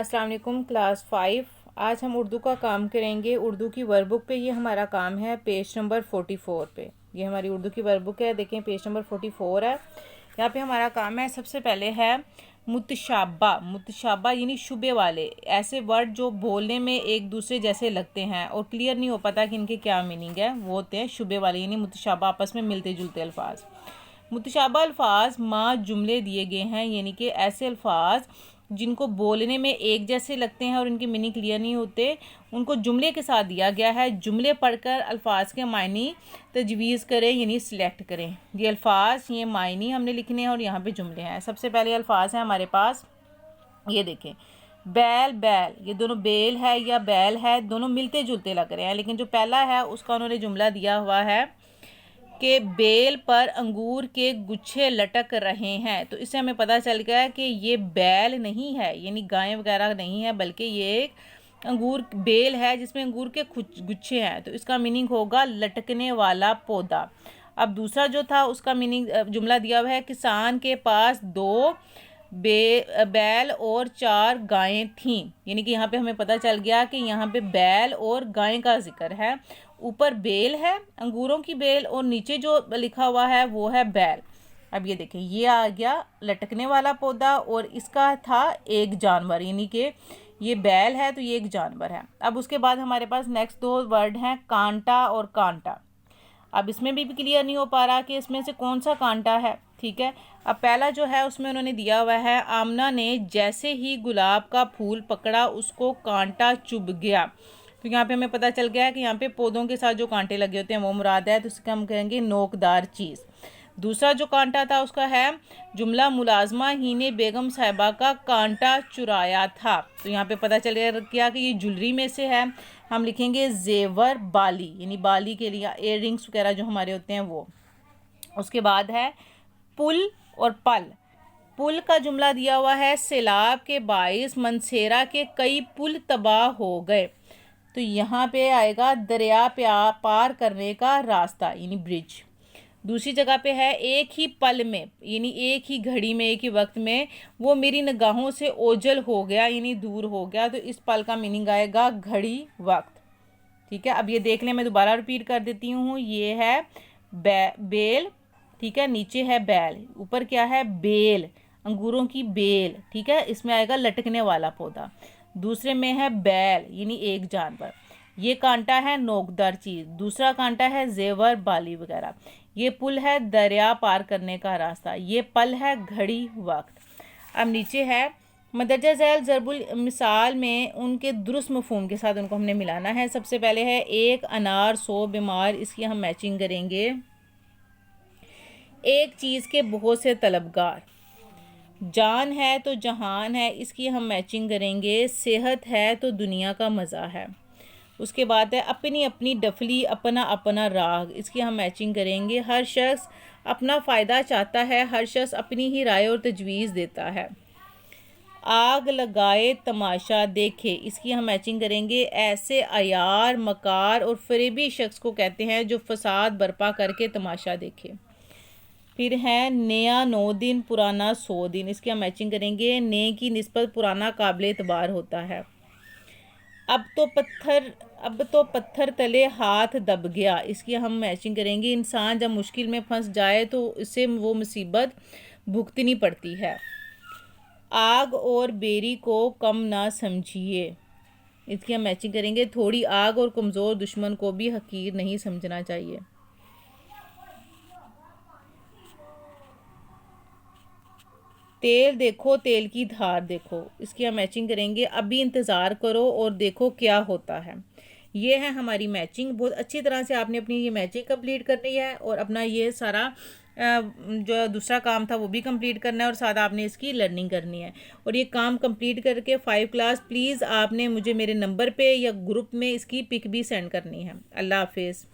अस्सलाम वालेकुम क्लास 5। आज हम उर्दू का काम करेंगे। उर्दू की वर्कबुक पे ये हमारा काम है पेज नंबर 44 पे। ये हमारी उर्दू की वर्कबुक है, देखें पेज नंबर 44 है। यहाँ पे हमारा काम है, सबसे पहले है मुतशाबा। मुतशाबा यानी शुबे वाले, ऐसे वर्ड जो बोलने में एक दूसरे जैसे लगते हैं और क्लियर नहीं हो पाता कि इनके क्या मीनिंग है, वो होते हैं शुबे वाले यानी मुतशाबा, आपस में मिलते जुलते अल्फाज। मुतशाबा अल्फाज माँ जुमले दिए गए हैं, यानी कि ऐसे अल्फाज जिनको बोलने में एक जैसे लगते हैं और इनके मीनिंग क्लियर नहीं होते, उनको जुमले के साथ दिया गया है। जुमले पढ़कर अल्फाज के मायने तजवीज़ करें यानी सिलेक्ट करें। ये अल्फाज, ये मायने हमने लिखने हैं और यहाँ पे जुमले हैं। सबसे पहले अल्फाज हैं हमारे पास, ये देखें बैल। बैल, ये दोनों बेल है या बैल है, दोनों मिलते जुलते लग रहे हैं, लेकिन जो पहला है उसका उन्होंने जुमला दिया हुआ है कि बेल पर अंगूर के गुच्छे लटक रहे हैं। तो इससे हमें पता चल गया कि ये बैल नहीं है, यानी गाय वगैरह नहीं है, बल्कि ये एक अंगूर बेल है जिसमें अंगूर के गुच्छे हैं। तो इसका मीनिंग होगा लटकने वाला पौधा। अब दूसरा जो था उसका मीनिंग जुमला दिया हुआ है, किसान के पास 2 बैल और 4 गायें थीं। यानी कि यहाँ पे हमें पता चल गया कि यहाँ पे बैल और गाय का जिक्र है। ऊपर बेल है, अंगूरों की बेल, और नीचे जो लिखा हुआ है वो है बैल। अब ये देखें, ये आ गया लटकने वाला पौधा और इसका था एक जानवर, यानी कि ये बैल है तो ये एक जानवर है। अब उसके बाद हमारे पास नेक्स्ट 2 वर्ड हैं कांटा और कांटा। अब इसमें भी क्लियर नहीं हो पा रहा कि इसमें से कौन सा कांटा है। ठीक है, अब पहला जो है उसमें उन्होंने दिया हुआ है, आमना ने जैसे ही गुलाब का फूल पकड़ा उसको कांटा चुभ गया। तो यहाँ पे हमें पता चल गया है कि यहाँ पे पौधों के साथ जो कांटे लगे होते हैं वो मुराद है, तो इसके हम कहेंगे नोकदार चीज़। दूसरा जो कांटा था उसका है जुमला, मुलाजमा ही ने बेगम साहिबा का कांटा चुराया था। तो यहाँ पे पता चल गया कि ये ज्वेलरी में से है। हम लिखेंगे जेवर बाली, यानी बाली के लिए एयर रिंग्स वगैरह जो हमारे होते हैं वो। उसके बाद है पुल और पल। पुल का जुमला दिया हुआ है, सैलाब के बाइस मनसेरा के कई पुल तबाह हो गए। तो यहाँ पे आएगा दरिया पे पार करने का रास्ता, यानी ब्रिज। दूसरी जगह पे है एक ही पल में, यानी एक ही घड़ी में, एक ही वक्त में वो मेरी निगाहों से ओझल हो गया, यानी दूर हो गया। तो इस पल का मीनिंग आएगा घड़ी, वक्त। ठीक है, अब ये देख लें, मैं दोबारा रिपीट कर देती हूँ। ये है बेल, ठीक है, नीचे है बैल, ऊपर क्या है बेल, अंगूरों की बेल। ठीक है, इसमें आएगा लटकने वाला पौधा। दूसरे में है बैल, यानी एक जानवर। ये कांटा है नोकदार चीज़, दूसरा कांटा है जेवर बाली वगैरह। ये पुल है दरिया पार करने का रास्ता, ये पल है घड़ी, वक्त। अब नीचे है मदरजा झैल ज़रबुल मिसाल में उनके दुरुस्त मफहूम के साथ उनको हमने मिलाना है। सबसे पहले है एक अनार 100 बीमार, इसकी हम मैचिंग करेंगे एक चीज़ के बहुत से तलबगार। जान है तो जहान है, इसकी हम मैचिंग करेंगे सेहत है तो दुनिया का मज़ा है। उसके बाद है अपनी अपनी डफली अपना अपना राग, इसकी हम मैचिंग करेंगे हर शख्स अपना फ़ायदा चाहता है, हर शख्स अपनी ही राय और तजवीज़ देता है। आग लगाए तमाशा देखे, इसकी हम मैचिंग करेंगे ऐसे अयार मकार और फरेबी शख्स को कहते हैं जो फसाद बर्पा करके तमाशा देखे। फिर है नया 9 दिन पुराना 100 दिन, इसकी हम मैचिंग करेंगे ने की निस्बत पुराना काबिल एतबार होता है। अब तो पत्थर तले हाथ दब गया, इसकी हम मैचिंग करेंगे इंसान जब मुश्किल में फंस जाए तो इससे वो मुसीबत भुगतनी पड़ती है। आग और बेरी को कम ना समझिए, इसकी हम मैचिंग करेंगे थोड़ी आग और कमज़ोर दुश्मन को भी हकीर नहीं समझना चाहिए। तेल देखो तेल की धार देखो, इसकी हम मैचिंग करेंगे अभी इंतज़ार करो और देखो क्या होता है। ये है हमारी मैचिंग। बहुत अच्छी तरह से आपने अपनी ये मैचिंग कंप्लीट करनी है और अपना ये सारा जो दूसरा काम था वो भी कंप्लीट करना है और साथ आपने इसकी लर्निंग करनी है। और ये काम कंप्लीट करके 5 क्लास प्लीज़ आपने मुझे मेरे नंबर पे या ग्रुप में इसकी पिक भी सेंड करनी है। अल्लाह हाफिज़।